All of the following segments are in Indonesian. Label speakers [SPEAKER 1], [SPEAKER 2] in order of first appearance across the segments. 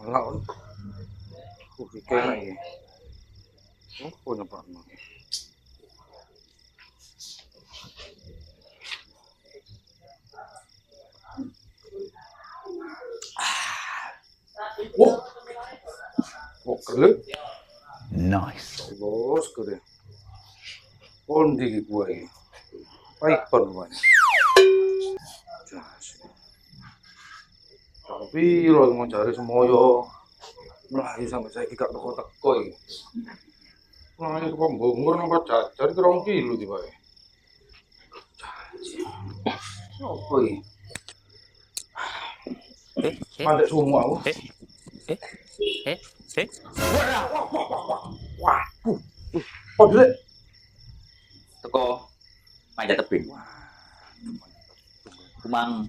[SPEAKER 1] Lawan. Iki lagi. Oh, nyepak. Wah. Oh, kelep.
[SPEAKER 2] Nice.
[SPEAKER 1] Bos kere. Kondi iki gua iki. Python gua. Tapi lo mau cari semoyo. Melayu sampai saya gak teko-teko iki. Melayu kok mbungkur nang jajar ki 2 kilo tiba. Sopo iki? Mandek semua aku. Waduh. Oh, Dek.
[SPEAKER 3] Teko manjat tebing. Kumang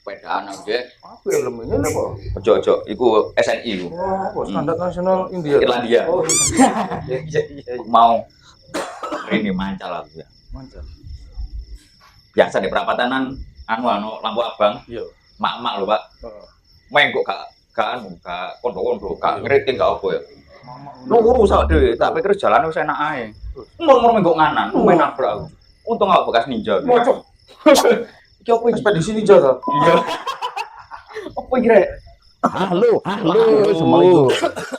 [SPEAKER 3] pedaan aja.
[SPEAKER 1] Apa ya lemenya apa?
[SPEAKER 3] Ojo iku SNI ku.
[SPEAKER 1] Oh, standar nasional India.
[SPEAKER 3] Irlandia.
[SPEAKER 1] Oh,
[SPEAKER 3] Aku mau ini mancal aku ya.
[SPEAKER 1] Mancal.
[SPEAKER 3] Biasa di perapatanan anu lampu abang.
[SPEAKER 1] Iya.
[SPEAKER 3] Mak-mak lho, Pak. Main kok gak kondo-kondo, gak ngeriting gak apa ya. Luru sak dhewe, tak pikir jalan wis enak ae. Umur-umur menggo nganan, main nabrak aku. Untung aku bekas ninja.
[SPEAKER 1] Mocok.
[SPEAKER 3] Iki opo iki?
[SPEAKER 1] Ekspedisi ninja ta?
[SPEAKER 3] Iya. Opo iki rek?
[SPEAKER 2] Halo, Assalamualaikum.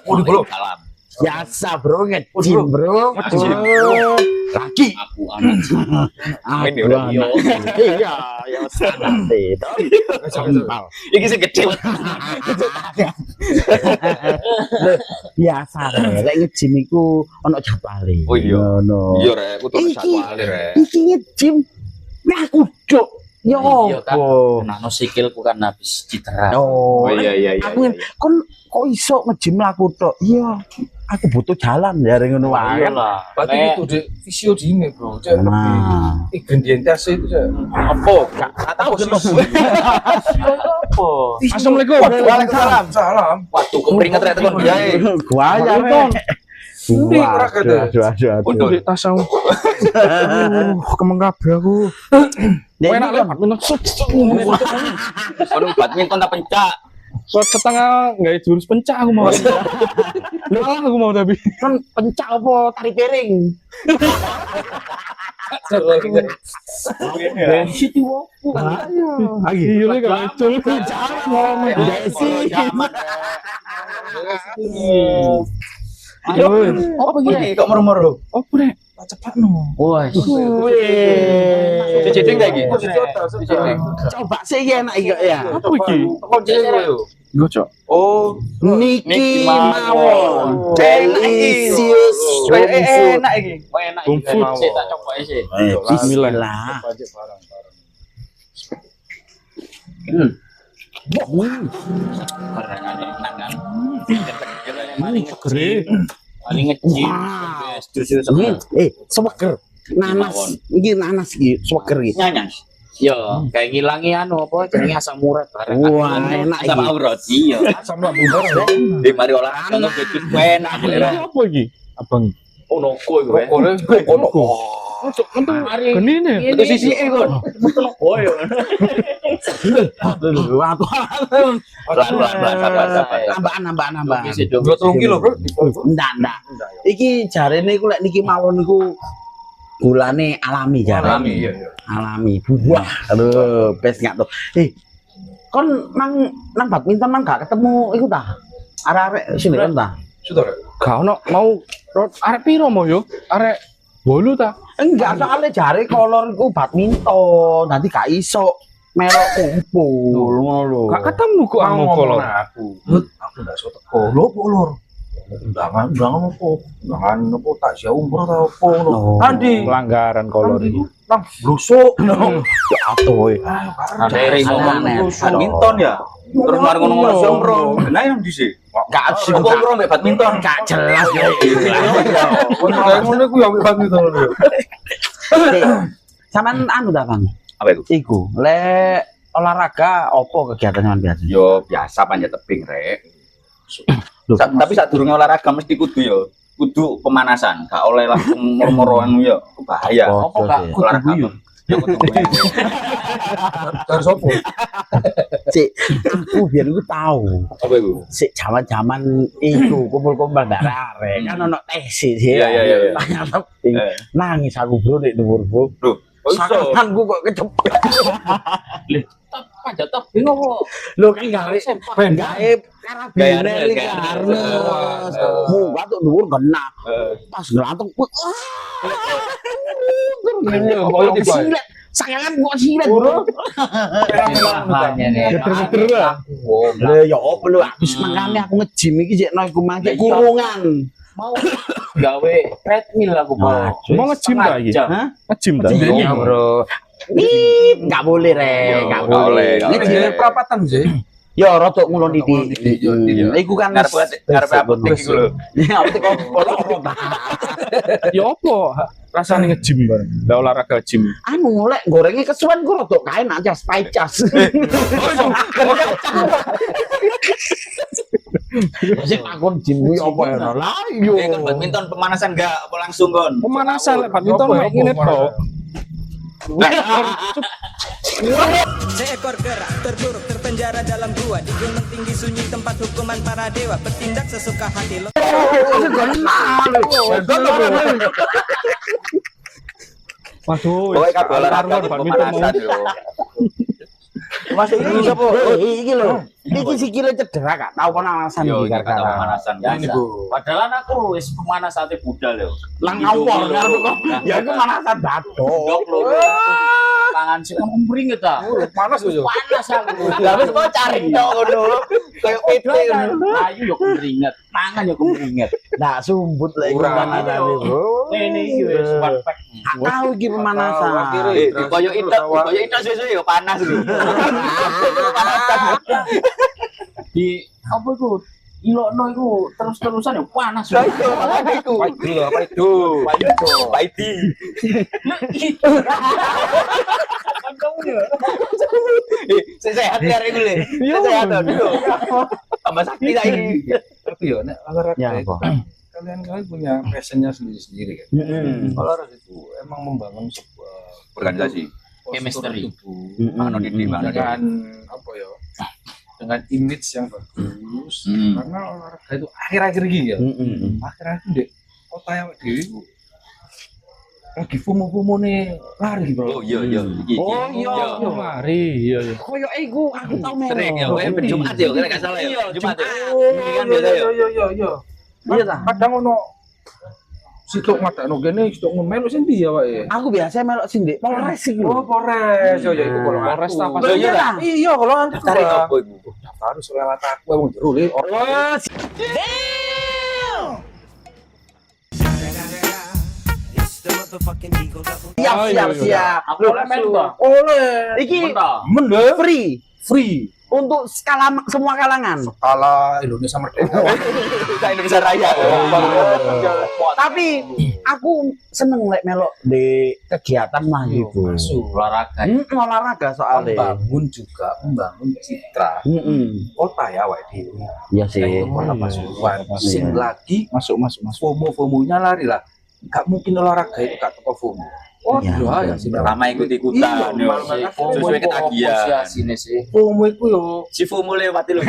[SPEAKER 3] Waalaikumsalam.
[SPEAKER 2] Biasa bro, ngejim bro.
[SPEAKER 3] Ngejim.
[SPEAKER 2] Lagi.
[SPEAKER 3] Aku anak. Main yo.
[SPEAKER 2] Iya, ya santai. Gampang.
[SPEAKER 3] Iki sing gede.
[SPEAKER 2] Biasa rek ngejim iku ono jadwale.
[SPEAKER 3] Oh iya.
[SPEAKER 2] Ngono.
[SPEAKER 3] Iya rek, kudu jadwale rek.
[SPEAKER 2] Iki ngejim. Nah kudu. Yo.
[SPEAKER 4] Iya kan, nano sikilku kan habis cedera.
[SPEAKER 2] Oh
[SPEAKER 3] iya.
[SPEAKER 2] Aku kon kok iso ngejim laku tok. Iya. Aku butuh jalan ya ngono wae.
[SPEAKER 4] Iyalah.
[SPEAKER 1] Berarti itu di visio gini, Bro. Cek
[SPEAKER 2] Nah.
[SPEAKER 1] ingredientas itu cek.
[SPEAKER 3] Apa? Gak tahu
[SPEAKER 1] Apa?
[SPEAKER 4] Assalamualaikum.
[SPEAKER 1] Waalaikumsalam. Salam.
[SPEAKER 3] Waduh, kepringet rek tekan biae.
[SPEAKER 2] Gua ya
[SPEAKER 4] Kon.
[SPEAKER 1] Ini ora kete.
[SPEAKER 4] Untuk di tas aku. Kemeng kabeh aku. Enak lah badminton.
[SPEAKER 3] Kono badminton tak pencak.
[SPEAKER 4] Setengah enggak jurus pencak aku mau. Lah aku mau tapi
[SPEAKER 2] Kan pencak apa tari piring. Situ opo. Lagi.
[SPEAKER 4] iya nek gak muncul.
[SPEAKER 2] Jangan Desi.
[SPEAKER 3] Ayo, apa iki kok moro-moro?
[SPEAKER 4] Apa nek?
[SPEAKER 1] Cepat no.
[SPEAKER 4] Wah.
[SPEAKER 3] Cicing gak iki?
[SPEAKER 2] Coba sih enak iki ya.
[SPEAKER 4] Apa iki?
[SPEAKER 1] Kok cewek yo?
[SPEAKER 4] Gocok.
[SPEAKER 1] Oh,
[SPEAKER 2] Niki
[SPEAKER 3] mawon.
[SPEAKER 2] mawon. Delicious.
[SPEAKER 3] Enak iki.
[SPEAKER 4] Oh enak iki. Sik tak coba sih.
[SPEAKER 2] Bismillah.
[SPEAKER 1] pajak barang-barang.
[SPEAKER 3] Barangane enak kan.
[SPEAKER 4] Paling segere. Paling ngejim.
[SPEAKER 2] Wah.
[SPEAKER 4] Terus
[SPEAKER 2] Seweger. Nanas. Iki nanas iki, seweger iki.
[SPEAKER 3] nyanyas.
[SPEAKER 4] yo kayak ngilangi anu apa jenenge asam urat bareng.
[SPEAKER 2] Wah, enak iki.
[SPEAKER 3] Sama aurat. Iya.
[SPEAKER 1] Asam lambung barang.
[SPEAKER 3] Di mari olahraga ngedit enak.
[SPEAKER 4] Apa iki? Abang.
[SPEAKER 3] Oh noko iku.
[SPEAKER 1] Rokok.
[SPEAKER 4] Cok, entu genine.
[SPEAKER 3] Itu sisike kon. Oh yo. Pelan-pelan.
[SPEAKER 2] Nambah.
[SPEAKER 1] Dua 3 kilo, Bro.
[SPEAKER 2] Ndak. Iki jarene iku lek niki mawon iku gulane alami jarene.
[SPEAKER 1] Alami, iya.
[SPEAKER 2] Alami. Wah, aduh, bes gak tuh. Kon nang badminton nang gak ketemu iku ta? Arek-arek sini kan ta?
[SPEAKER 1] Sudah, Rek.
[SPEAKER 4] Gak ono mau arek piro mau yo? Arek 8 ta?
[SPEAKER 2] Enggak, soalnya jare kolor iku badminton. Dadi gak iso melok kumpul ngono lho.
[SPEAKER 4] Gak ketemu kok anu kolor.
[SPEAKER 1] Aku ndak iso teko. Lho, lor. Undangan apa tak sia umroh ta opo ngono.
[SPEAKER 2] Oh.
[SPEAKER 1] Andi.
[SPEAKER 4] Pelanggaran kolor iki.
[SPEAKER 1] Nang blusuk.
[SPEAKER 2] Ya atuh.
[SPEAKER 3] Dari ngomong badminton ya. Terus mari ngono-ngono jombro. Nah yang dhisik.
[SPEAKER 2] Gak sih.
[SPEAKER 3] Kok ngono mbek badminton?
[SPEAKER 2] Gak jelas yo.
[SPEAKER 1] Kayak ngono ku ya badminton lho.
[SPEAKER 2] Sampeyan anu ta, Bang?
[SPEAKER 3] Apa itu?
[SPEAKER 2] Iku, lek olahraga opo kegiatan sampean biasa?
[SPEAKER 3] Yo biasa panjat tebing rek.
[SPEAKER 2] Loh,
[SPEAKER 3] Tapi saat durunge olahraga mesti kudu yo. Kudu pemanasan, gak oleh langsung moro-moro anu yo. Bahaya.
[SPEAKER 2] Oh,
[SPEAKER 3] Apa gak
[SPEAKER 2] iya.
[SPEAKER 3] olahraga? Yo ketemu.
[SPEAKER 1] Dari sopo?
[SPEAKER 2] Sik, aku biar aku tahu.
[SPEAKER 3] Apa iku?
[SPEAKER 2] Sik zaman-zaman itu kumpul-kumpul arek kan ono tesis ya.
[SPEAKER 3] Iya.
[SPEAKER 2] Ternyata
[SPEAKER 3] Eh.
[SPEAKER 2] nangis aku bro nek dhuwur bro.
[SPEAKER 3] Loh, kok iso?
[SPEAKER 2] Sakanku kok kecepet.
[SPEAKER 3] Panjat tebing apa?
[SPEAKER 2] Lho kan gawe gawe karabiner iki
[SPEAKER 3] Gaya
[SPEAKER 2] harus.
[SPEAKER 3] harus.
[SPEAKER 2] Muga tuh dhuwur kena.
[SPEAKER 3] Eh.
[SPEAKER 2] Pas ngelatung.
[SPEAKER 1] Apa tiba?
[SPEAKER 2] Silet. Sayangan kok silet bro.
[SPEAKER 5] Makanya nih.
[SPEAKER 4] Geter-geter lah.
[SPEAKER 2] Lah ya opo lho habis mangane aku nge-gym iki jek no iku mangke kurungan.
[SPEAKER 5] Mau gawe treadmill aku bro.
[SPEAKER 4] Mau nge-gym ta iki?
[SPEAKER 5] Jam.
[SPEAKER 2] Hah?
[SPEAKER 4] Nge-gym ta?
[SPEAKER 5] Iya bro.
[SPEAKER 2] Enggak boleh re, enggak
[SPEAKER 3] Nggak boleh,
[SPEAKER 2] boleh.
[SPEAKER 3] nggak boleh.
[SPEAKER 1] Ini perapatan sih.
[SPEAKER 2] Ya rodok ngulon didik.
[SPEAKER 1] Iya.
[SPEAKER 2] Iku kan
[SPEAKER 3] Ngarep apotek iku lho.
[SPEAKER 2] Ya apotek kok
[SPEAKER 4] Ya apa? Rasane nge-gym bareng. Lah olahraga gym.
[SPEAKER 2] anu lek gorengnya kesuwen ku rodok kae nak cas paicas. Sing takon gym kuwi apa ya? Lah yo.
[SPEAKER 3] Kan badminton pemanasan enggak apa langsung kon?
[SPEAKER 4] Pemanasan lek badminton mek ngene tok.
[SPEAKER 6] Seekor kera terburuk terpenjara dalam gua di gunung tinggi sunyi tempat hukuman para dewa bertindak sesuka hati lo.
[SPEAKER 4] Waduh.
[SPEAKER 3] Pokoknya kabeh olahraga
[SPEAKER 4] karuan
[SPEAKER 3] itu
[SPEAKER 4] badminton mau.
[SPEAKER 3] pemanasan yo.
[SPEAKER 2] Mas iki sapa? Iki lho. Iki sikile cedera gak tau pemanasan
[SPEAKER 3] Yo,
[SPEAKER 2] iki
[SPEAKER 3] kita
[SPEAKER 2] gara-gara.
[SPEAKER 3] pemanasan
[SPEAKER 1] Ini
[SPEAKER 3] biasa.
[SPEAKER 1] Bu.
[SPEAKER 5] Padahal aku wis pemanas ate budal yo.
[SPEAKER 2] Lang ngawur karo kok. Ya iku pemanasan bathok.
[SPEAKER 5] Dok lho. Tangan sih kamu beringet ta.
[SPEAKER 1] Panas tuh yo.
[SPEAKER 5] Panas aku.
[SPEAKER 3] Lah wis mau cari tok ngono. Kayak PT ngono.
[SPEAKER 5] Ayo yo keringet, tangan yo keringet.
[SPEAKER 2] Nah, sumbut lek iku
[SPEAKER 1] Kurang.
[SPEAKER 2] pemanasan bro.
[SPEAKER 5] Ini iki wis one pack.
[SPEAKER 2] Tahu iki pemanasan.
[SPEAKER 3] Koyo itu susu yo panas lho.
[SPEAKER 5] Di apa iku? Ilokno iku terus-terusan yo panas.
[SPEAKER 3] Apa itu? Pak Idi. Sehat ya hari ini. Sehat dulu. Tambah sakit lagi.
[SPEAKER 1] Tapi yo nek olahraga
[SPEAKER 2] Ya,
[SPEAKER 1] itu
[SPEAKER 2] apa?
[SPEAKER 1] kan kalian punya passionnya sendiri-sendiri kan. Olahraga itu emang membangun sebuah
[SPEAKER 3] Organisasi.
[SPEAKER 1] postur
[SPEAKER 5] Chemistry.
[SPEAKER 1] tubuh
[SPEAKER 3] Mano di mana
[SPEAKER 1] dengan apa ya? Dengan image yang bagus. Karena olahraga itu akhir-akhir ini ya. Akhir-akhir ini dek kota yang dewi itu lagi FOMO nih lari bro.
[SPEAKER 3] Oh iya.
[SPEAKER 2] Oh, iya.
[SPEAKER 4] Yo lari, iya iya.
[SPEAKER 2] Koyo iku aku tau melu.
[SPEAKER 3] Sering ya, pokoknya Jumat ya, kalau nggak salah ya. Jumat ya. Ini kan biasa ya.
[SPEAKER 1] Iya.
[SPEAKER 2] Iya ta?
[SPEAKER 1] Kadang ono sitok ngadakno kene, sitok ngomelu sing ndi ya wae.
[SPEAKER 2] Aku biasa melok sindik Polres iki lho.
[SPEAKER 1] Oh, Polres. Yo ya iku kalau
[SPEAKER 4] Polres ta, pas
[SPEAKER 1] Iya,
[SPEAKER 2] iya ta?
[SPEAKER 1] Iya, kalau antu.
[SPEAKER 3] Daftar apa ibu?
[SPEAKER 1] Daftar harus lewat aku wong jero le.
[SPEAKER 2] Oh, siap.
[SPEAKER 5] Aku oleh melu ta.
[SPEAKER 1] Oleh.
[SPEAKER 2] Iki
[SPEAKER 5] Men
[SPEAKER 2] free untuk semua kalangan.
[SPEAKER 1] Skala Indonesia Merdeka.
[SPEAKER 3] Kita Indonesia Raya.
[SPEAKER 2] Tapi aku seneng lek melok di kegiatan mah gitu.
[SPEAKER 1] Masuk.
[SPEAKER 5] olahraga.
[SPEAKER 2] Olahraga soalnya.
[SPEAKER 1] Membangun citra kota ya wae dhewe.
[SPEAKER 2] Iya sih.
[SPEAKER 1] Itu kota Pasuruan. Sing lagi
[SPEAKER 4] Masuk.
[SPEAKER 1] FOMO-FOMOnya lari lah. Gak mungkin olahraga itu gak teko FOMO. Oh,
[SPEAKER 2] Iya.
[SPEAKER 1] ya sih.
[SPEAKER 3] Lama ikut-ikutan.
[SPEAKER 1] Iya,
[SPEAKER 3] yo.
[SPEAKER 1] malah
[SPEAKER 3] Sesuai ketagihan.
[SPEAKER 5] Sini sih.
[SPEAKER 1] FOMO itu yo
[SPEAKER 3] Si FOMO lewati lho.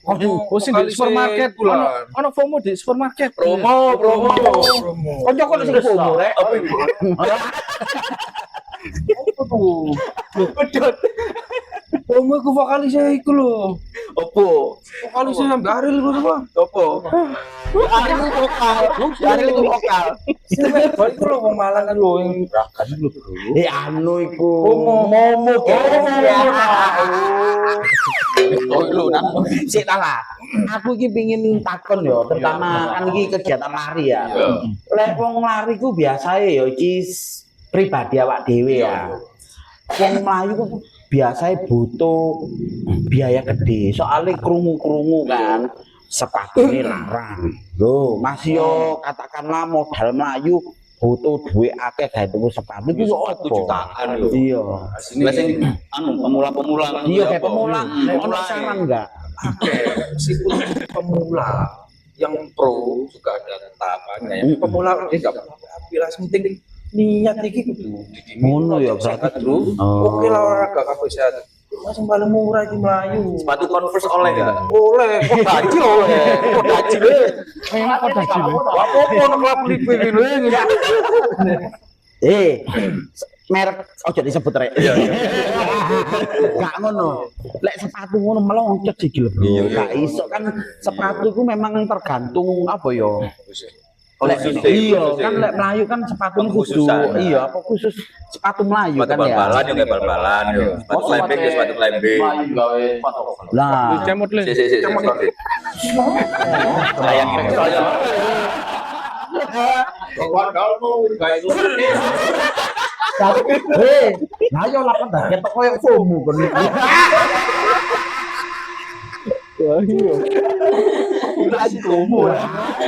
[SPEAKER 4] Oh sing di supermarket pula. Ono FOMO di supermarket.
[SPEAKER 3] Promo.
[SPEAKER 2] Kanca kok sing FOMO rek.
[SPEAKER 3] Apa ibu?
[SPEAKER 1] FOMO itu vokalisnya iku lho.
[SPEAKER 3] Opo?
[SPEAKER 1] Vokalisnya sampe Ariel iku apa?
[SPEAKER 3] Opo? Dari itu vokal.
[SPEAKER 1] Balik iku lho wong Malang kan lho yang rakan iku lho.
[SPEAKER 2] Anu iku.
[SPEAKER 1] Momo
[SPEAKER 3] Oh lu nang.
[SPEAKER 2] Sik ta lah. Aku iki pengin takon yo, terutama kan iki kegiatan lari ya. Lek wong lari ku biasae yo iki pribadi awak dhewe ya. Wong mlayu ku biasanya butuh biaya gede, soalnya krungu kan sepatunya larang. Loh, masih yo katakanlah modal melayu butuh duit akeh gawe tuku sepatu itu yo
[SPEAKER 3] 1 jutaan lho.
[SPEAKER 2] Iya.
[SPEAKER 3] Lah sing anu pemula-pemula
[SPEAKER 2] Iya kayak pemula, ono saran enggak?
[SPEAKER 1] meskipun pemula yang pro juga ada tahapannya. Yang pemula enggak apa-apa, lah penting niat iki kudu
[SPEAKER 2] Ngono ya berarti.
[SPEAKER 1] terus. Oke lah olahraga kabeh sehat. Masih paling murah iki Melayu.
[SPEAKER 3] Sepatu Converse oleh enggak?
[SPEAKER 1] Oleh, kok gaji oleh. Kok gaji le.
[SPEAKER 4] Enak kok dah sih.
[SPEAKER 1] Apa ono klub lipe ngene.
[SPEAKER 2] Merek ojo disebut rek. Iya. Gak ngono. Lek sepatu ngono meloncat sih gila bro. Gak iso kan sepatu ku memang tergantung apa ya. Lek iya kan lek Melayu kan sepatu kudu iya apa khusus sepatu Melayu kan ya.
[SPEAKER 3] Bal-balan yo kayak bal-balan yo. Sepatu climbing yo sepatu climbing.
[SPEAKER 5] Melayu gawe foto.
[SPEAKER 2] Lah,
[SPEAKER 4] Cemot le.
[SPEAKER 3] Sayang saya.
[SPEAKER 5] Kalau mau gawe
[SPEAKER 2] nah yo lapan dah ketok koyo FOMO kon iki.
[SPEAKER 4] Wah iya.
[SPEAKER 2] Lagi FOMO.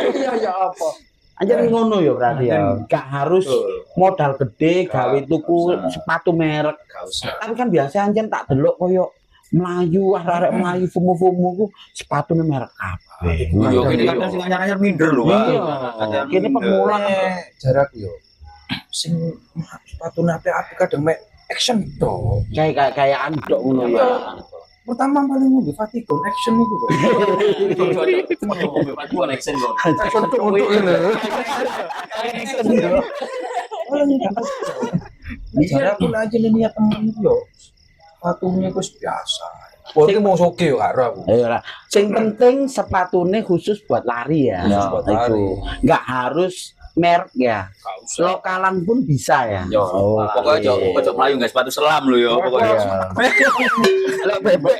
[SPEAKER 2] Iya ya apa? Anjir ngono ya berarti ya. Gak harus modal gede gawe tuku sepatu merek. Tapi kan biasa anjen tak delok koyo Melayu, arek Melayu FOMO-FOMO ku sepatune merek kabeh.
[SPEAKER 3] Yo kene kadang sing anyar-anyar minder lho, Pak.
[SPEAKER 2] Iya. Kene pemula
[SPEAKER 1] Jarakku yo. Sing sepatune apik-apik kadang mek action to.
[SPEAKER 2] kayak andok ngono ya.
[SPEAKER 1] Pertama paling ngombe Vatigon action itu kok.
[SPEAKER 5] sepatu action kok.
[SPEAKER 1] Untuk ini. Bicara pun aja niat temen yo. Sepatunya itu biasa. Pokoknya mau soge yo karo aku.
[SPEAKER 2] Ayo lah. Sing penting sepatune khusus buat lari ya.
[SPEAKER 1] Khusus buat lari.
[SPEAKER 2] Itu. Nggak harus merek ya. Lokalan pun bisa ya.
[SPEAKER 3] Yo, pokoknya ojo Melayu guys, sepatu selam lho yo pokoknya.
[SPEAKER 2] Lek bebek.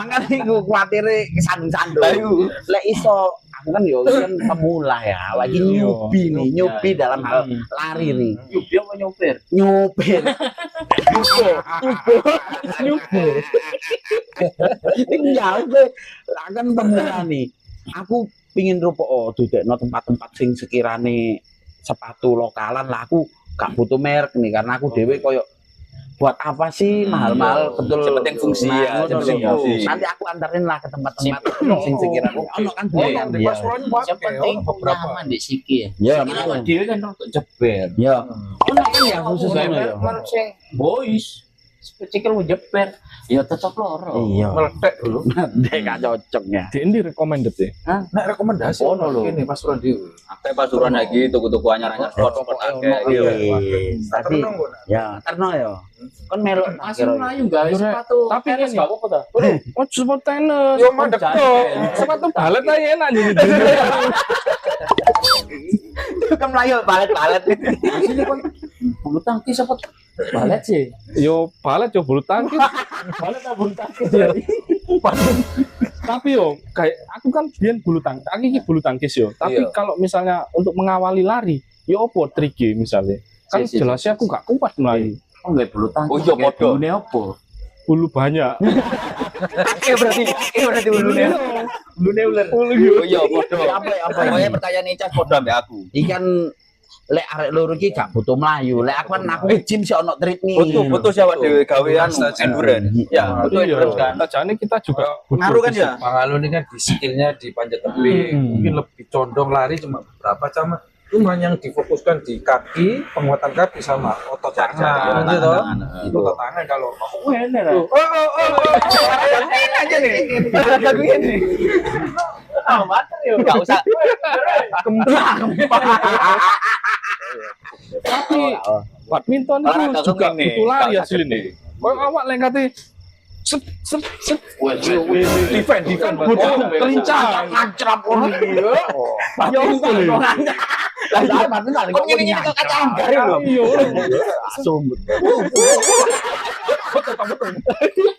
[SPEAKER 2] Makane iku kuwatire kesandung-sandung. Lek iso aku kan yo kan pemula ya. Lagi nyubi dalam hal lari nih.
[SPEAKER 5] Nyubi apa nyopir?
[SPEAKER 2] Nyupir. Nyupir. Tinggal lah kan pemula nih. Aku pingin rupo dudekno tempat-tempat sing sekirane sepatu lokalan lah aku gak butuh merek nih karena aku dhewe koyo buat apa sih mahal-mahal betul
[SPEAKER 3] Yang penting fungsi ya,
[SPEAKER 2] ngono
[SPEAKER 3] yang penting
[SPEAKER 2] lho.
[SPEAKER 3] fungsi.
[SPEAKER 2] Nanti aku anterin lah ke tempat-tempat sing sekirane ono kan doyan
[SPEAKER 1] Di
[SPEAKER 2] dia.
[SPEAKER 1] pasuruan
[SPEAKER 5] Yang penting nyaman di siki ya.
[SPEAKER 2] Ya,
[SPEAKER 5] Kira
[SPEAKER 2] makanya.
[SPEAKER 5] dia kan untuk jeber.
[SPEAKER 2] Ya. Ono kan ya khusus ngono ya.
[SPEAKER 5] Menurut saya boys Cikil mau jeper, ya tetap loro.
[SPEAKER 2] Iya.
[SPEAKER 1] meletek dulu.
[SPEAKER 2] Dek gak cocok ya.
[SPEAKER 4] Di ini recommended ya.
[SPEAKER 1] Nek rekomendasi
[SPEAKER 2] Ono lho.
[SPEAKER 1] ini pasuruan dhewe.
[SPEAKER 3] Akeh pasuruan lagi tuku-tuku anyar-anyar sport-sport akeh yo.
[SPEAKER 2] Tapi ya terno ya. Kon melok
[SPEAKER 5] Masih Melayu guys, sepatu.
[SPEAKER 4] Tapi
[SPEAKER 5] tenis
[SPEAKER 4] ini-
[SPEAKER 5] gak apa-apa dah.
[SPEAKER 4] Oh, sepatu tenis.
[SPEAKER 1] Yo mandek to.
[SPEAKER 4] Sepatu balet aja enak jadi.
[SPEAKER 2] kan Melayu balet-balet.
[SPEAKER 5] Asli kon bulu tangkis apa balet sih?
[SPEAKER 4] Yo balet yo bulu tangkis.
[SPEAKER 5] Balet apa bulu tangkis ya?
[SPEAKER 4] Tapi yo kayak aku kan biyen bulu tangkis. Aku iki bulu tangkis yo. Tapi
[SPEAKER 1] Iya.
[SPEAKER 4] kalau misalnya untuk mengawali lari, yo opo triknya misalnya. Kan
[SPEAKER 5] Si.
[SPEAKER 4] jelasnya aku gak kuat melayu.
[SPEAKER 5] Oh enggak bulu tangkis.
[SPEAKER 3] Oh, iya,
[SPEAKER 5] kayak
[SPEAKER 3] podo.
[SPEAKER 5] bulune apa?
[SPEAKER 4] Bulu banyak.
[SPEAKER 3] Berarti ulune.
[SPEAKER 4] Bulu ular.
[SPEAKER 3] Oh iya, podo.
[SPEAKER 2] Apa
[SPEAKER 3] Pokoknya pertanyaan Icas podo ambek aku.
[SPEAKER 2] Ikan lek arek loro iki gak butuh melayu. Lek aku kan aku gym sih ono treadmill.
[SPEAKER 3] Butuh siapa dhewe gawean
[SPEAKER 1] Saja.
[SPEAKER 3] endurance. Ya, butuh
[SPEAKER 4] Iya.
[SPEAKER 3] endurance kan.
[SPEAKER 4] Tajane kita juga butuh
[SPEAKER 3] Ngaruh kan
[SPEAKER 4] fisik.
[SPEAKER 3] ya?
[SPEAKER 1] Bang Alun ini kan di skillnya di panjat tebing, mungkin lebih condong lari cuma beberapa cuma cuma yang difokuskan di kaki, penguatan kaki sama otot tangan, gitu. Itu otot tangan kalau mau.
[SPEAKER 5] Enak lah.
[SPEAKER 3] Aja nih. Lagu ini.
[SPEAKER 5] Ah, mater yo.
[SPEAKER 3] Enggak usah.
[SPEAKER 4] Tapi badminton
[SPEAKER 3] Olahraga
[SPEAKER 4] itu juga
[SPEAKER 3] ini.
[SPEAKER 4] butuh lari
[SPEAKER 3] Gak usah
[SPEAKER 4] asli nih. Kau awak lengkati set set set.
[SPEAKER 1] Defend
[SPEAKER 4] Butuh kelincahan.
[SPEAKER 2] Ancrap ono iki.
[SPEAKER 4] Ya betul.
[SPEAKER 2] Lah badminton
[SPEAKER 3] Kok ngene iki kok kacang garing lho.
[SPEAKER 4] Iya.
[SPEAKER 2] Sumbut.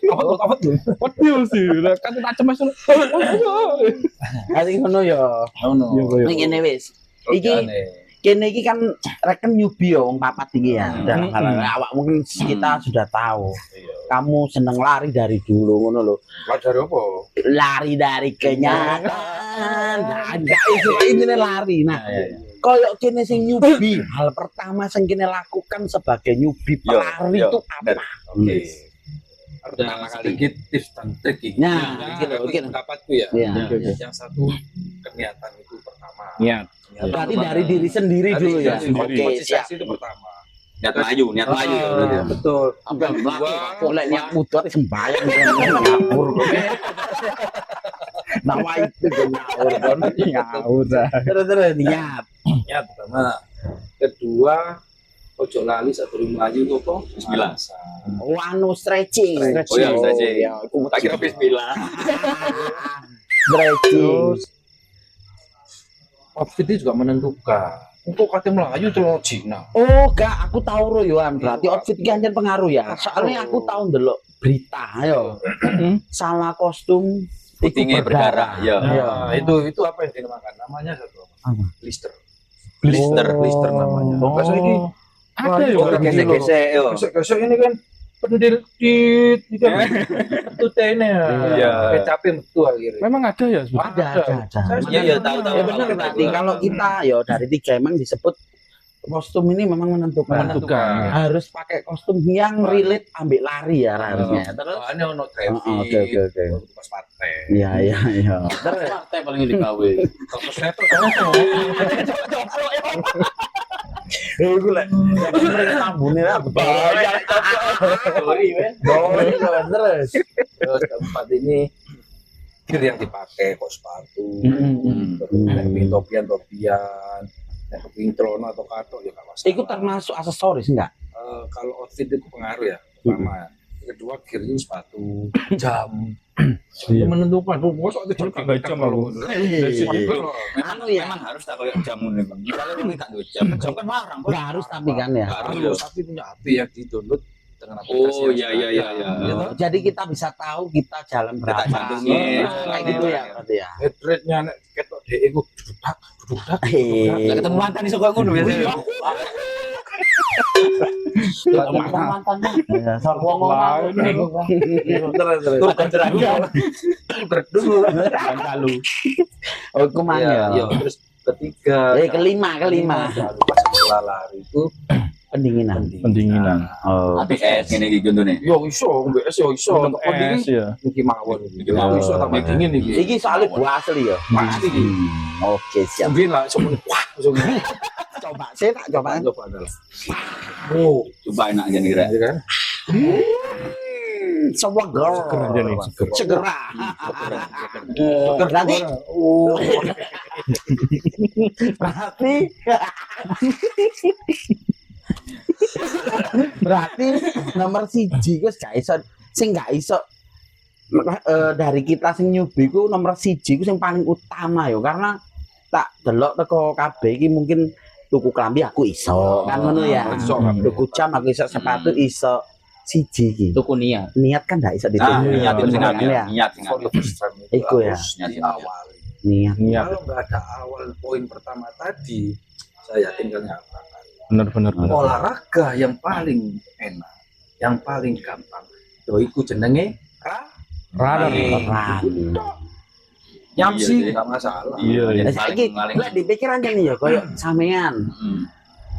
[SPEAKER 4] Waduh sih, kan tak cemas.
[SPEAKER 2] Ati ngono ya.
[SPEAKER 1] Ono.
[SPEAKER 2] Ning ngene wis. Iki kene iki kan reken newbie yo wong papat iki ya. Dalam hal awak mungkin kita sudah tahu. Kamu seneng lari dari dulu ngono lho.
[SPEAKER 1] Pelajari apa?
[SPEAKER 2] Lari dari kenyataan. Nah, guys, ini lari. Nah, koyok kene sing newbie, hal pertama sing kene lakukan sebagai newbie
[SPEAKER 3] Yo,
[SPEAKER 2] pelari
[SPEAKER 3] yo,
[SPEAKER 2] itu apa?
[SPEAKER 3] Oke.
[SPEAKER 1] Pertama kali tips dan trik ini.
[SPEAKER 2] Nah,
[SPEAKER 1] Nah,
[SPEAKER 2] gitu,
[SPEAKER 1] itu
[SPEAKER 2] gitu.
[SPEAKER 1] pendapatku ya.
[SPEAKER 2] Iya.
[SPEAKER 1] Yang satu Niatan itu pertama.
[SPEAKER 4] Niat.
[SPEAKER 2] Berarti dari diri sendiri dulu ya.
[SPEAKER 1] Oke,
[SPEAKER 2] Oke, siap.
[SPEAKER 1] konsistensi itu pertama.
[SPEAKER 3] Niat maju ya berarti ya.
[SPEAKER 1] Betul.
[SPEAKER 2] Sampai
[SPEAKER 1] Kedua,
[SPEAKER 2] kok lek niat mudat sembayang ngawur. Nama itu ngawur kon.
[SPEAKER 4] Ngawur.
[SPEAKER 2] Terus niat.
[SPEAKER 1] niat pertama. Kedua, ojo lali saat turun melayu itu apa?
[SPEAKER 3] Bismillah.
[SPEAKER 2] Oh, anu stretching.
[SPEAKER 3] Oh iya, stretching.
[SPEAKER 2] Ya, iku
[SPEAKER 3] Tak kira bismillah.
[SPEAKER 2] stretching.
[SPEAKER 1] Outfit itu juga menentukan. Untuk kate melayu celana Cina.
[SPEAKER 2] Oh, gak, aku tahu ro Yohan. Berarti outfit ki anjen pengaruh ya. Soalnya aku tahu ndelok berita yo. Salah kostum
[SPEAKER 3] Putingnya berdarah. Ya.
[SPEAKER 1] Nah, itu apa yang dinamakan? Namanya satu
[SPEAKER 2] Apa?
[SPEAKER 1] blister.
[SPEAKER 3] Blister.
[SPEAKER 1] Blister namanya.
[SPEAKER 2] Oh.
[SPEAKER 1] Bahasa ini
[SPEAKER 4] Ada ya.
[SPEAKER 1] Oh,
[SPEAKER 3] Gesek-gesek yo.
[SPEAKER 1] gesek-gesek ini kan pendil tit ini kan tutene.
[SPEAKER 3] Iya.
[SPEAKER 1] Kecape metu akhirnya.
[SPEAKER 4] Memang ada ya. Bos?
[SPEAKER 2] Ada.
[SPEAKER 3] Iya, tahu.
[SPEAKER 2] Ya benar berarti kalau kita yo dari tiga emang disebut kostum ini memang menentukan.
[SPEAKER 4] Menentukan.
[SPEAKER 2] Harus pakai kostum yang relate ambil lari ya harusnya. Terus
[SPEAKER 1] Ini ono traffic.
[SPEAKER 2] oke.
[SPEAKER 1] Pas partai.
[SPEAKER 2] Iya.
[SPEAKER 5] Terus partai paling digawe.
[SPEAKER 1] Kalau sniper kan
[SPEAKER 2] Iku lek tambune lah terus.
[SPEAKER 1] terus keempat ini gear yang dipakai kok sepatu. Terus topian-topian. Nek kepingin celana atau katok ya enggak masalah.
[SPEAKER 2] Iku termasuk aksesoris enggak?
[SPEAKER 1] Kalau outfit itu pengaruh ya. Pertama. Kedua gear itu sepatu, jam. Itu menentukan. Mosok itu jam
[SPEAKER 4] Nggak jam aku.
[SPEAKER 2] Anu ya.
[SPEAKER 3] Memang harus tak kayak jamu nih bang. Kalau ini tak dua jam kan larang.
[SPEAKER 2] Enggak harus tapi kan ya.
[SPEAKER 1] Harus tapi punya HP yang di-download dengan aplikasi.
[SPEAKER 3] Oh
[SPEAKER 1] yang
[SPEAKER 3] iya.
[SPEAKER 1] sekarang.
[SPEAKER 2] Jadi kita bisa tahu kita jalan berapa.
[SPEAKER 3] jantungnya.
[SPEAKER 2] Kayak gitu ya berarti ya.
[SPEAKER 1] Heart rate-nya nek ketok dhek iku dudak.
[SPEAKER 3] Lah ketemu mantan iso kok ngono biasanya.
[SPEAKER 2] Mantannya. Ya, sok wong
[SPEAKER 1] Terus kencerahan. Berdua.
[SPEAKER 2] Lalu. Oh, kemana?
[SPEAKER 1] Ya, terus ketiga.
[SPEAKER 2] Kelima.
[SPEAKER 1] Jangan lupa setelah lari itu
[SPEAKER 2] Pendinginan.
[SPEAKER 4] Pendinginan.
[SPEAKER 2] Oh.
[SPEAKER 3] Tapi es ngene iki contone.
[SPEAKER 1] yo iso, BS yo iso. Untuk pendingin
[SPEAKER 4] Es ya.
[SPEAKER 1] iki mawon iki. Yo iso tambah dingin iki.
[SPEAKER 2] Iki soalnya buah asli ya.
[SPEAKER 1] Pasti iki.
[SPEAKER 2] Oke, siap.
[SPEAKER 1] Mungkin lah semuanya wah langsung
[SPEAKER 2] Coba, saya tak coba.
[SPEAKER 1] coba adalah. Oh,
[SPEAKER 3] Coba enak jadi kira.
[SPEAKER 1] ya kan?
[SPEAKER 2] Semua girl.
[SPEAKER 4] Seger aja nih, seger.
[SPEAKER 2] Segera. Berarti
[SPEAKER 1] Oh,
[SPEAKER 2] berarti nomor siji ku gak iso sing gak iso dari kita sing newbie ku nomor siji ku sing paling utama yo karena tak delok teko kabeh iki mungkin tuku klambi aku iso kan ngono ya.
[SPEAKER 1] Iso,
[SPEAKER 2] Tuku jam aku iso, sepatu iso. Siji iki.
[SPEAKER 5] Tuku niat.
[SPEAKER 2] Niat kan gak iso
[SPEAKER 3] Nah,
[SPEAKER 2] dituku.
[SPEAKER 3] niat itu sing
[SPEAKER 2] Kan ya.
[SPEAKER 3] niat sing
[SPEAKER 1] for the first time
[SPEAKER 2] Iku ya.
[SPEAKER 1] harus
[SPEAKER 3] Niat,
[SPEAKER 1] diawali.
[SPEAKER 2] Niat.
[SPEAKER 4] Niat.
[SPEAKER 1] Kalau nggak ada awal poin pertama tadi, saya tinggal nyatakan
[SPEAKER 4] Bener.
[SPEAKER 1] olahraga yang paling enak, yang paling gampang, yaitu jenenge
[SPEAKER 4] Runner.
[SPEAKER 2] Run.
[SPEAKER 1] nyamsi
[SPEAKER 3] Iya,
[SPEAKER 1] nggak masalah.
[SPEAKER 4] Iya.
[SPEAKER 2] Lah saiki lek dipikir aja nih ya koyo sampean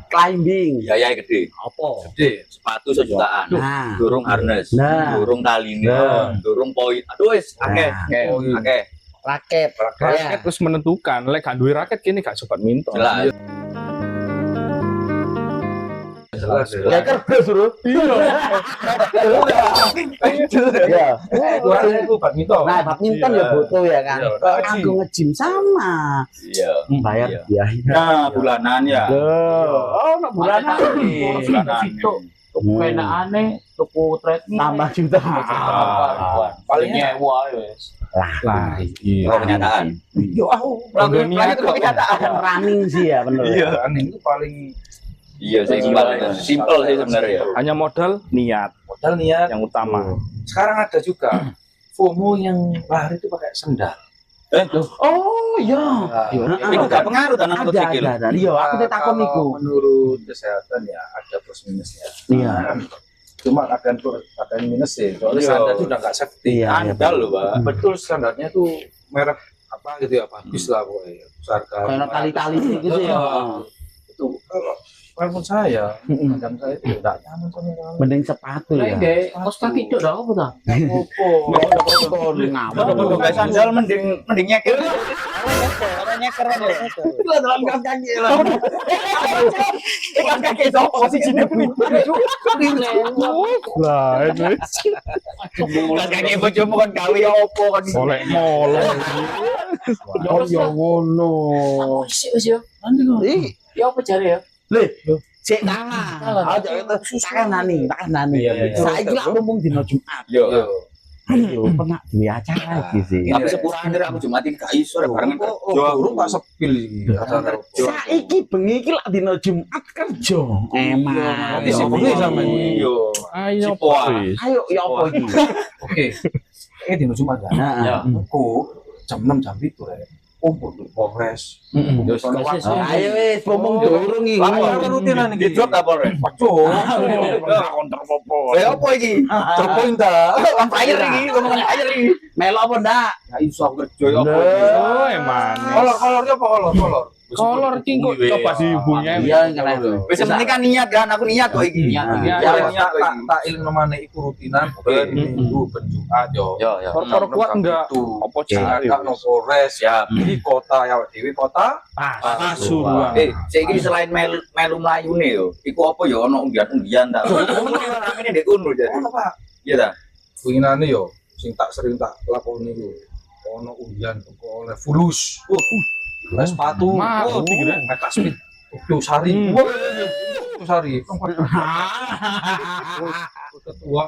[SPEAKER 2] climbing.
[SPEAKER 3] Biaya gede.
[SPEAKER 2] Apa?
[SPEAKER 1] Gede.
[SPEAKER 3] Sepatu sejutaan.
[SPEAKER 2] Nah,
[SPEAKER 3] Durung harness,
[SPEAKER 2] Nah.
[SPEAKER 3] durung taline,
[SPEAKER 2] Nah.
[SPEAKER 3] durung poin. Aduh wis akeh.
[SPEAKER 2] Nah.
[SPEAKER 3] Akeh.
[SPEAKER 2] raket.
[SPEAKER 4] Raket terus menentukan. Lek gak duwe raket kini gak sobat minto.
[SPEAKER 3] Jelas.
[SPEAKER 1] Jelas.
[SPEAKER 2] Ya kerja suruh. Iya.
[SPEAKER 1] Kurangnya itu badminton.
[SPEAKER 2] Nah, badminton ya butuh ya kan.
[SPEAKER 1] Iya,
[SPEAKER 2] Kok aku nge-gym sama.
[SPEAKER 3] Iya.
[SPEAKER 2] Bayar
[SPEAKER 3] Iya.
[SPEAKER 2] biaya.
[SPEAKER 3] Nah, bulanan ya.
[SPEAKER 2] Oh, nak bulanan.
[SPEAKER 3] Bulanan.
[SPEAKER 5] Tuku enak aneh, tuku treadmill.
[SPEAKER 2] Tambah juta.
[SPEAKER 1] Paling
[SPEAKER 5] nyewa wes.
[SPEAKER 4] Lah, iya.
[SPEAKER 3] Oh, kenyataan.
[SPEAKER 1] yo aku
[SPEAKER 3] Langit kok kenyataan.
[SPEAKER 2] Running sih ya bener.
[SPEAKER 3] Iya.
[SPEAKER 1] running itu paling
[SPEAKER 3] Iya, sih simpel sih sebenarnya ya.
[SPEAKER 4] Hanya modal niat
[SPEAKER 1] modal niat.
[SPEAKER 4] yang utama.
[SPEAKER 1] Sekarang ada juga FOMO yang lari itu pakai sendal.
[SPEAKER 2] Oh iya.
[SPEAKER 1] Nah,
[SPEAKER 3] Itu gak pengaruh tanah untuk sikil.
[SPEAKER 2] Ada. Iya, aku teh takon
[SPEAKER 1] kalau
[SPEAKER 2] iku.
[SPEAKER 1] menurut kesehatan ya ada plus minusnya.
[SPEAKER 2] Iya.
[SPEAKER 1] Cuma ada minus sih. Soalnya
[SPEAKER 3] Iya.
[SPEAKER 1] standar itu udah nggak safety.
[SPEAKER 2] Iya.
[SPEAKER 3] Andal loh, Pak.
[SPEAKER 1] Betul standarnya tuh merek apa gitu ya bagus lah pokoknya. Harga
[SPEAKER 2] Kayak tali-tali gitu ya.
[SPEAKER 1] Itu kalau walaupun saya, macam saya itu tidak nyaman sama sekali.
[SPEAKER 2] Mending sepatu
[SPEAKER 5] Lah
[SPEAKER 2] ya.
[SPEAKER 5] ndek kos kaki cok dah apa ta?
[SPEAKER 3] Kalau gak sandal mending nyeker. Orang nyeker aja.
[SPEAKER 2] Lah dalam kaos kaki lah.
[SPEAKER 3] Ikan kaki sopo sih sini.
[SPEAKER 4] Lah ini
[SPEAKER 3] Ikan kaki bojomu kan gawe opo kan.
[SPEAKER 4] oleh molor.
[SPEAKER 2] Oh ya ngono.
[SPEAKER 5] Wis yo. Nanti kok. Ya apa jare ya?
[SPEAKER 2] Lih, cek tangan. Aja itu takanani. Saiki lak mumpung dina Jumat.
[SPEAKER 3] Yo.
[SPEAKER 2] Ayo pernah di acara iki sih.
[SPEAKER 3] Tapi sepurane aku Jumat iki gak iso barengan kerja.
[SPEAKER 1] Guru tak sepil iki.
[SPEAKER 2] Saiki bengi iki lak dina Jumat kerja. Emang.
[SPEAKER 1] Nanti sih bengi sama ini.
[SPEAKER 3] Yo.
[SPEAKER 4] Ayo
[SPEAKER 3] Cipoa.
[SPEAKER 4] wis.
[SPEAKER 2] Ayo ya apa iki?
[SPEAKER 1] Oke. Dino Jumat kan.
[SPEAKER 2] Heeh.
[SPEAKER 1] Aku jam 6 jam 7 rek. Kumpul di Polres.
[SPEAKER 2] Ayo wis ngomong durung iki.
[SPEAKER 1] Lah rutinan iki.
[SPEAKER 3] Di job ta Polres?
[SPEAKER 1] Waduh.
[SPEAKER 4] Konter popo.
[SPEAKER 3] Ya apa iki?
[SPEAKER 1] Terpoin ta.
[SPEAKER 3] On fire iki, ngomong on fire iki.
[SPEAKER 2] Melok apa ndak?
[SPEAKER 3] Gak iso aku kerja ya apa.
[SPEAKER 4] Oh, emang.
[SPEAKER 1] Kolornya apa kolor?
[SPEAKER 4] Kolor iki kok coba dihubungnya.
[SPEAKER 2] Iya ngeleh.
[SPEAKER 3] Wis penting kan niat kan, aku niat kok iki.
[SPEAKER 5] Niat.
[SPEAKER 3] Ya,
[SPEAKER 1] Tak ilmu mana iku rutinan ben minggu ben Jumat yo.
[SPEAKER 3] Yo, yo.
[SPEAKER 4] Kor kuat enggak? Apa cari?
[SPEAKER 1] Enggak no Polres.
[SPEAKER 3] Siap.
[SPEAKER 1] Di kota ya dewi kota.
[SPEAKER 4] Pasuruan.
[SPEAKER 3] Saiki selain melu mlayune yo, iku apa yo ono undian-undian ta. Ramene ndek kono jadi.
[SPEAKER 1] Ono Pak.
[SPEAKER 3] Iya ta?
[SPEAKER 1] Winginane yo sing tak sering tak lakoni ku. Ono undian kok oleh fulus. Les sepatu.
[SPEAKER 4] Mati, kira.
[SPEAKER 1] Meta speed. Tokyo Sari. Tokyo Sari. Ketua.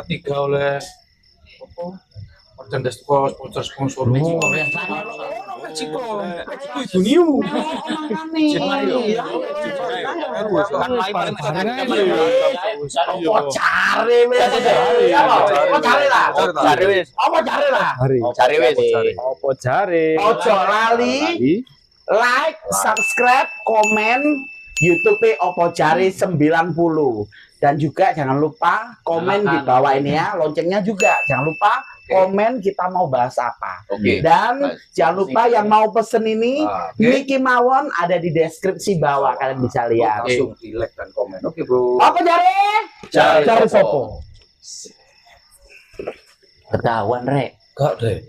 [SPEAKER 1] Ketiga oleh apa? Merchandise kos, sponsor Mexico. Mexico itu new.
[SPEAKER 2] Apa cari wis? Apa cari lah?
[SPEAKER 3] Cari wis.
[SPEAKER 2] Apa cari lah?
[SPEAKER 3] Cari wis.
[SPEAKER 4] Apa jare?
[SPEAKER 2] Ojo lali like, subscribe, komen YouTube Opo Jari 90 dan juga jangan lupa komen di bawah ini ya, loncengnya juga jangan lupa komen kita mau bahas apa.
[SPEAKER 3] Oke.
[SPEAKER 2] Dan jangan lupa yang mau pesen ini Mickey Mawon ada di deskripsi bawah kalian bisa lihat.
[SPEAKER 1] Langsung di like dan komen. Oke bro.
[SPEAKER 2] Apa Jari?
[SPEAKER 3] Jari
[SPEAKER 2] sopo? Ketahuan rek.
[SPEAKER 1] Gak deh.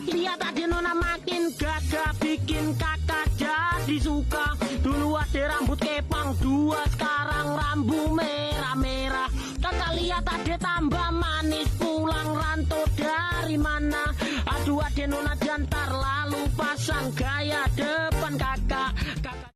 [SPEAKER 7] Lihat aja nona makin gagah, bikin kakak jadi suka. Dulu ada rambut kepang dua, sekarang rambut merah-merah. Kakak lihat ada tambah manis, pulang rantau dari mana? Aduh ada nona jantar lalu pasang gaya.